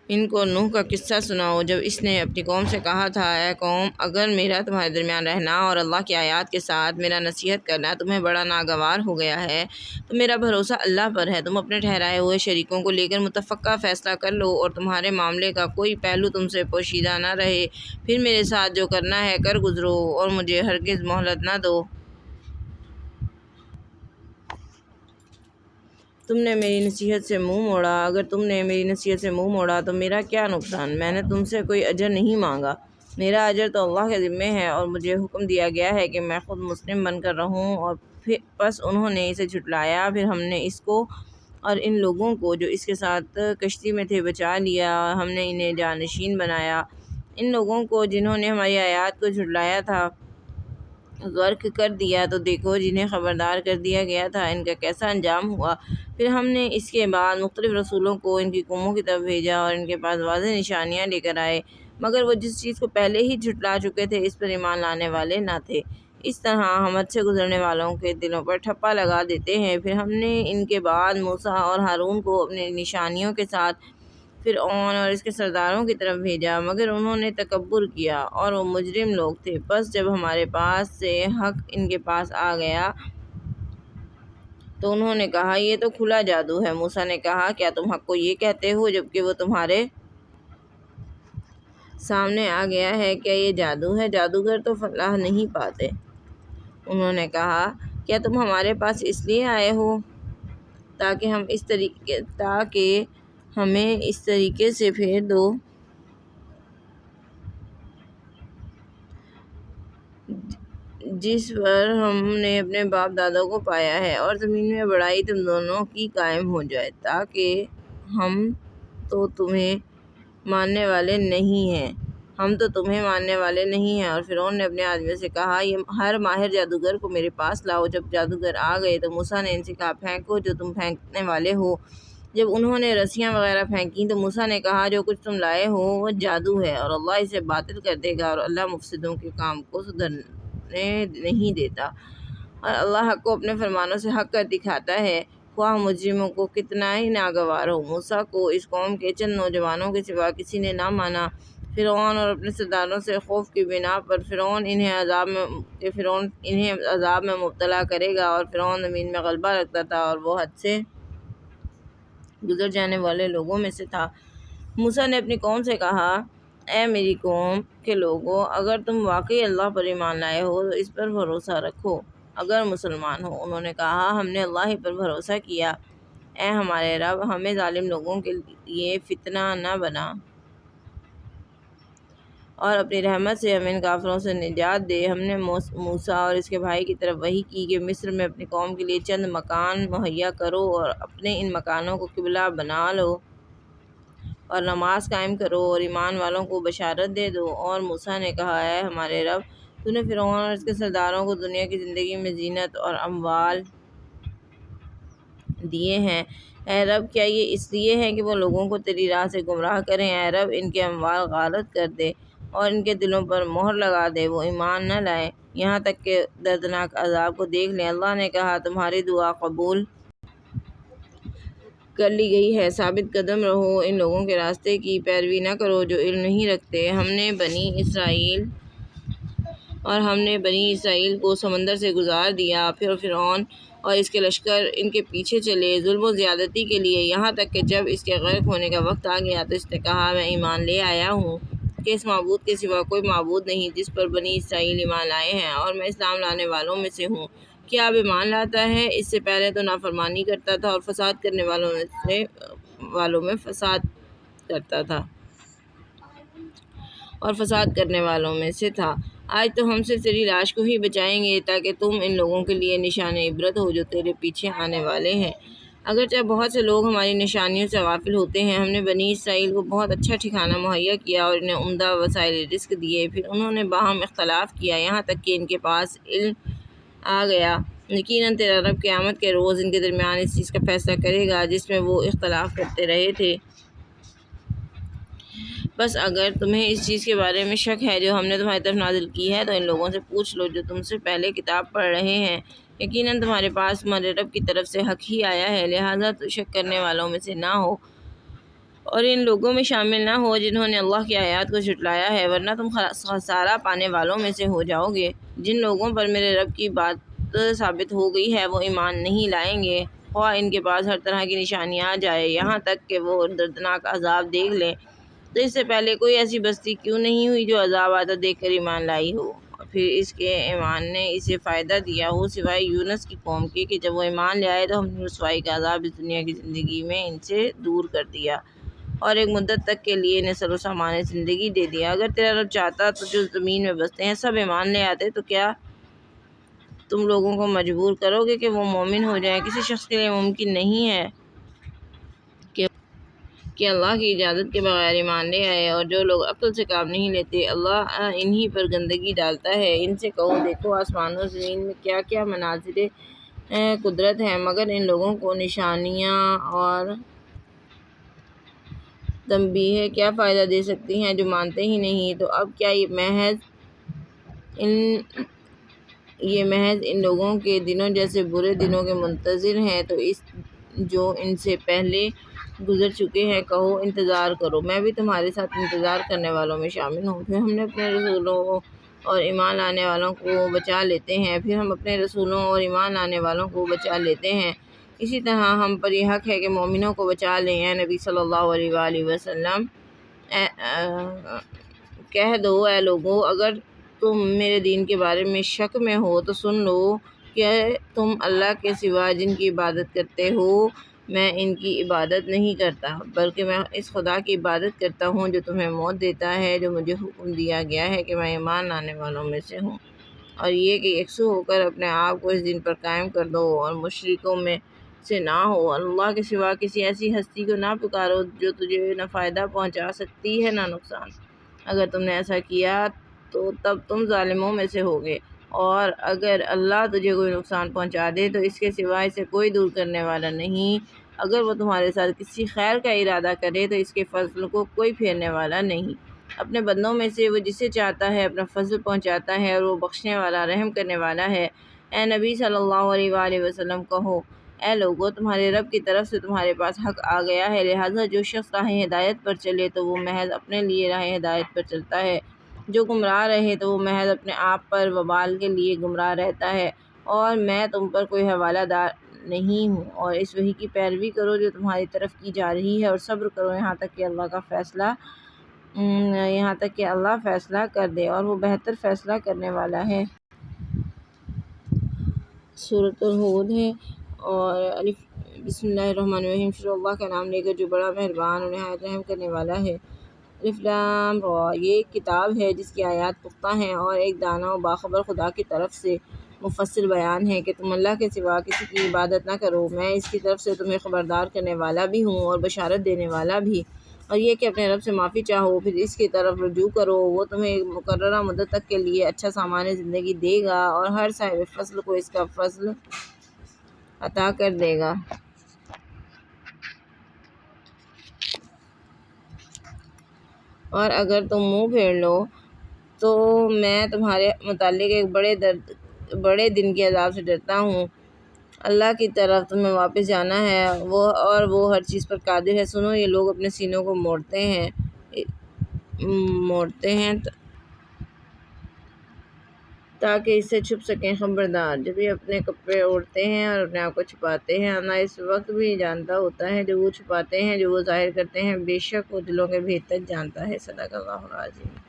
ان کو نوح کا قصہ سناؤ جب اس نے اپنی قوم سے کہا تھا، اے قوم، اگر میرا تمہارے درمیان رہنا اور اللہ کی آیات کے ساتھ میرا نصیحت کرنا تمہیں بڑا ناگوار ہو گیا ہے تو میرا بھروسہ اللہ پر ہے۔ تم اپنے ٹھہرائے ہوئے شریکوں کو لے کر متفقہ فیصلہ کر لو اور تمہارے معاملے کا کوئی پہلو تم سے پوشیدہ نہ رہے، پھر میرے ساتھ جو کرنا ہے کر گزرو اور مجھے ہرگز مہلت نہ دو۔ تم نے میری نصیحت سے منہ موڑا، اگر تم نے میری نصیحت سے منہ موڑا تو میرا کیا نقصان؟ میں نے تم سے کوئی اجر نہیں مانگا، میرا اجر تو اللہ کے ذمے ہے، اور مجھے حکم دیا گیا ہے کہ میں خود مسلم بن کر رہوں۔ اور پس انہوں نے اسے جھٹلایا، پھر ہم نے اس کو اور ان لوگوں کو جو اس کے ساتھ کشتی میں تھے بچا لیا، ہم نے انہیں جانشین بنایا۔ ان لوگوں کو جنہوں نے ہماری آیات کو جھٹلایا تھا غرق کر دیا، تو دیکھو جنہیں خبردار کر دیا گیا تھا ان کا کیسا انجام ہوا۔ پھر ہم نے اس کے بعد مختلف رسولوں کو ان کی قوموں کی طرف بھیجا اور ان کے پاس واضح نشانیاں لے کر آئے، مگر وہ جس چیز کو پہلے ہی جھٹلا چکے تھے اس پر ایمان لانے والے نہ تھے۔ اس طرح ہم حد سے گزرنے والوں کے دلوں پر ٹھپا لگا دیتے ہیں۔ پھر ہم نے ان کے بعد موسیٰ اور ہارون کو اپنی نشانیوں کے ساتھ فرعون اور اس کے سرداروں کی طرف بھیجا، مگر انہوں نے تکبر کیا اور وہ مجرم لوگ تھے۔ بس جب ہمارے پاس سے حق ان کے پاس آ گیا تو انہوں نے کہا، یہ تو کھلا جادو ہے۔ موسیٰ نے کہا، کیا تم حق کو یہ کہتے ہو جبکہ وہ تمہارے سامنے آ گیا ہے؟ کیا یہ جادو ہے؟ جادوگر تو فلاح نہیں پاتے۔ انہوں نے کہا، کیا تم ہمارے پاس اس لیے آئے ہو تاکہ ہمیں اس طریقے سے پھیر دو جس پر ہم نے اپنے باپ دادوں کو پایا ہے، اور زمین میں بڑائی تم دونوں کی قائم ہو جائے، تاکہ ہم تو تمہیں ماننے والے نہیں ہیں۔ اور فرعون نے اپنے آدمیوں سے کہا، ہر ماہر جادوگر کو میرے پاس لاؤ۔ جب جادوگر آ گئے تو موسیٰ نے ان سے کہا، پھینکو جو تم پھینکنے والے ہو۔ جب انہوں نے رسیاں وغیرہ پھینکیں تو موسیٰ نے کہا، جو کچھ تم لائے ہو وہ جادو ہے، اور اللہ اسے باطل کر دے گا، اور اللہ مفسدوں کے کام کو سدھرنے نہیں دیتا، اور اللہ حق کو اپنے فرمانوں سے حق کر دکھاتا ہے، خواہ مجرموں کو کتنا ہی ناگوار ہو۔ موسیٰ کو اس قوم کے چند نوجوانوں کے سوا کسی نے نہ مانا۔ فرعون اور اپنے سرداروں سے خوف کی بنا پر فرعون انہیں عذاب میں مبتلا کرے گا، اور فرعون زمین میں غلبہ رکھتا تھا اور وہ حد سے گزر جانے والے لوگوں میں سے تھا۔ موسیٰ نے اپنی قوم سے کہا، اے میری قوم کے لوگو، اگر تم واقعی اللہ پر ایمان لائے ہو تو اس پر بھروسہ رکھو اگر مسلمان ہو۔ انہوں نے کہا، ہم نے اللہ ہی پر بھروسہ کیا۔ اے ہمارے رب، ہمیں ظالم لوگوں کے لیے فتنہ نہ بنا، اور اپنی رحمت سے ہمیں ان کافروں سے نجات دے۔ ہم نے موسیٰ اور اس کے بھائی کی طرف وحی کی کہ مصر میں اپنی قوم کے لیے چند مکان مہیا کرو اور اپنے ان مکانوں کو قبلہ بنا لو اور نماز قائم کرو اور ایمان والوں کو بشارت دے دو۔ اور موسیٰ نے کہا، اے ہمارے رب، تو نے فرعون اور اس کے سرداروں کو دنیا کی زندگی میں زینت اور اموال دیے ہیں۔ اے رب، کیا یہ اس لیے ہے کہ وہ لوگوں کو تیری راہ سے گمراہ کریں؟ اے رب، ان کے اموال غارت کر دے اور ان کے دلوں پر مہر لگا دے، وہ ایمان نہ لائیں یہاں تک کہ دردناک عذاب کو دیکھ لیں۔ اللہ نے کہا، تمہاری دعا قبول کر لی گئی ہے، ثابت قدم رہو، ان لوگوں کے راستے کی پیروی نہ کرو جو علم نہیں رکھتے۔ ہم نے بنی اسرائیل کو سمندر سے گزار دیا، پھر فرعون اور اس کے لشکر ان کے پیچھے چلے ظلم و زیادتی کے لیے، یہاں تک کہ جب اس کے غرق ہونے کا وقت آ گیا تو اس نے کہا، میں ایمان لے آیا ہوں کہ اس معبود کے سوا کوئی معبود نہیں جس پر بنی اسرائیل ایمان لائے ہیں، اور میں اسلام لانے والوں میں سے ہوں۔ کیا اب ایمان لاتا ہے؟ اس سے پہلے تو نافرمانی کرتا تھا اور فساد کرنے والوں میں سے تھا۔ آج تو ہم صرف تیری لاش کو ہی بچائیں گے تاکہ تم ان لوگوں کے لیے نشان عبرت ہو جو تیرے پیچھے آنے والے ہیں۔ اگرچہ بہت سے لوگ ہماری نشانیوں سے غافل ہوتے ہیں، ہم نے بنی اسرائیل کو بہت اچھا ٹھکانہ مہیا کیا اور انہیں عمدہ وسائل رزق دیے، پھر انہوں نے باہم اختلاف کیا یہاں تک کہ ان کے پاس علم آ گیا۔ یقیناً تیرا رب قیامت کے روز ان کے درمیان اس چیز کا فیصلہ کرے گا جس میں وہ اختلاف کرتے رہے تھے۔ بس اگر تمہیں اس چیز کے بارے میں شک ہے جو ہم نے تمہاری طرف نازل کی ہے تو ان لوگوں سے پوچھ لو جو تم سے پہلے کتاب پڑھ رہے ہیں، یقیناً تمہارے پاس تمہارے رب کی طرف سے حق ہی آیا ہے، لہٰذا تو شک کرنے والوں میں سے نہ ہو۔ اور ان لوگوں میں شامل نہ ہو جنہوں نے اللہ کی آیات کو جھٹلایا ہے، ورنہ تم خسارہ پانے والوں میں سے ہو جاؤ گے۔ جن لوگوں پر میرے رب کی بات ثابت ہو گئی ہے وہ ایمان نہیں لائیں گے، خواہ ان کے پاس ہر طرح کی نشانیاں آ جائے، یہاں تک کہ وہ دردناک عذاب دیکھ لیں۔ تو اس سے پہلے کوئی ایسی بستی کیوں نہیں ہوئی جو عذاب آتا دیکھ کر ایمان لائی ہو، اور پھر اس کے ایمان نے اسے فائدہ دیا ہو، سوائے یونس کی قوم کے کہ جب وہ ایمان لے آئے تو ہم نے رسوائی کا عذاب اس دنیا کی زندگی میں ان سے دور کر دیا، اور ایک مدت تک کے لیے انہیں سر و سامان زندگی دے دیا۔ اگر تیرا رب چاہتا تو جو زمین میں بستے ہیں سب ایمان لے آتے، تو کیا تم لوگوں کو مجبور کرو گے کہ وہ مومن ہو جائیں؟ کسی شخص کے لیے ممکن نہیں ہے کہ اللہ کی اجازت کے بغیر ایمان لے آئے، اور جو لوگ عقل سے کام نہیں لیتے اللہ انہی پر گندگی ڈالتا ہے۔ ان سے کہو دیکھو آسمانوں و زمین میں کیا کیا مناظر قدرت ہے، مگر ان لوگوں کو نشانیاں اور تنبیہیں کیا فائدہ دے سکتی ہیں جو مانتے ہی نہیں۔ تو اب کیا یہ محض ان لوگوں کے دنوں جیسے برے دنوں کے منتظر ہیں تو جو ان سے پہلے گزر چکے ہیں؟ کہو انتظار کرو، میں بھی تمہارے ساتھ انتظار کرنے والوں میں شامل ہوں۔ پھر ہم اپنے رسولوں اور ایمان لانے والوں کو بچا لیتے ہیں، اسی طرح ہم پر یہ حق ہے کہ مومنوں کو بچا لیں۔ اے نبی صلی اللہ علیہ وآلہ وسلم، کہہ دو اے لوگو، اگر تم میرے دین کے بارے میں شک میں ہو تو سن لو کہ تم اللہ کے سوا جن کی عبادت کرتے ہو میں ان کی عبادت نہیں کرتا، بلکہ میں اس خدا کی عبادت کرتا ہوں جو تمہیں موت دیتا ہے، جو مجھے حکم دیا گیا ہے کہ میں ایمان لانے والوں میں سے ہوں، اور یہ کہ یکسو ہو کر اپنے آپ کو اس دن پر قائم کر دو اور مشرکوں میں سے نہ ہو۔ اللہ کے سوا کسی ایسی ہستی کو نہ پکارو جو تجھے نہ فائدہ پہنچا سکتی ہے نہ نقصان۔ اگر تم نے ایسا کیا تو تب تم ظالموں میں سے ہوگے، اور اگر اللہ تجھے کوئی نقصان پہنچا دے تو اس کے سوا اسے کوئی دور کرنے والا نہیں، اگر وہ تمہارے ساتھ کسی خیر کا ارادہ کرے تو اس کے فضل کو کوئی پھیرنے والا نہیں۔ اپنے بندوں میں سے وہ جسے چاہتا ہے اپنا فضل پہنچاتا ہے، اور وہ بخشنے والا رحم کرنے والا ہے۔ اے نبی صلی اللہ علیہ وآلہ وسلم، کہو اے لوگو، تمہارے رب کی طرف سے تمہارے پاس حق آ گیا ہے، لہٰذا جو شخص راہ ہدایت پر چلے تو وہ محض اپنے لیے راہ ہدایت پر چلتا ہے، جو گمراہ رہے تو وہ محض اپنے آپ پر وبال کے لیے گمراہ رہتا ہے، اور میں تم پر کوئی حوالہ دار نہیں ہوں۔ اور اس وحی کی پیروی کرو جو تمہاری طرف کی جا رہی ہے، اور صبر کرو یہاں تک کہ اللہ فیصلہ کر دے، اور وہ بہتر فیصلہ کرنے والا ہے۔ سورۃ ہود ہے، اور بسم اللہ الرحمن الرحیم، شروع اللہ کا نام لے کر جو بڑا مہربان اور نہایت رحم کرنے والا ہے۔ الف لام را، یہ ایک کتاب ہے جس کی آیات پختہ ہیں اور ایک دانا و باخبر خدا کی طرف سے مفصل بیان ہے کہ تم اللہ کے سوا کسی کی عبادت نہ کرو، میں اس کی طرف سے تمہیں خبردار کرنے والا بھی ہوں اور بشارت دینے والا بھی، اور یہ کہ اپنے رب سے معافی چاہو پھر اس کی طرف رجوع کرو، وہ تمہیں ایک مقررہ مدت تک کے لیے اچھا سامان زندگی دے گا اور ہر صاحب فضل کو اس کا فضل عطا کر دے گا۔ اور اگر تم منہ پھیر لو تو میں تمہارے متعلق ایک بڑے دن کے عذاب سے ڈرتا ہوں۔ اللہ کی طرف تمہیں واپس جانا ہے، اور وہ ہر چیز پر قادر ہے۔ سنو، یہ لوگ اپنے سینوں کو موڑتے ہیں تاکہ اس سے چھپ سکیں، خبردار جب یہ اپنے کپڑے اوڑھتے ہیں اور اپنے آپ کو چھپاتے ہیں، اللہ اس وقت بھی جانتا ہوتا ہے جو وہ چھپاتے ہیں جو وہ ظاہر کرتے ہیں، بے شک وہ دلوں کے بھید تک جانتا ہے۔ صدق اللہ العظیم۔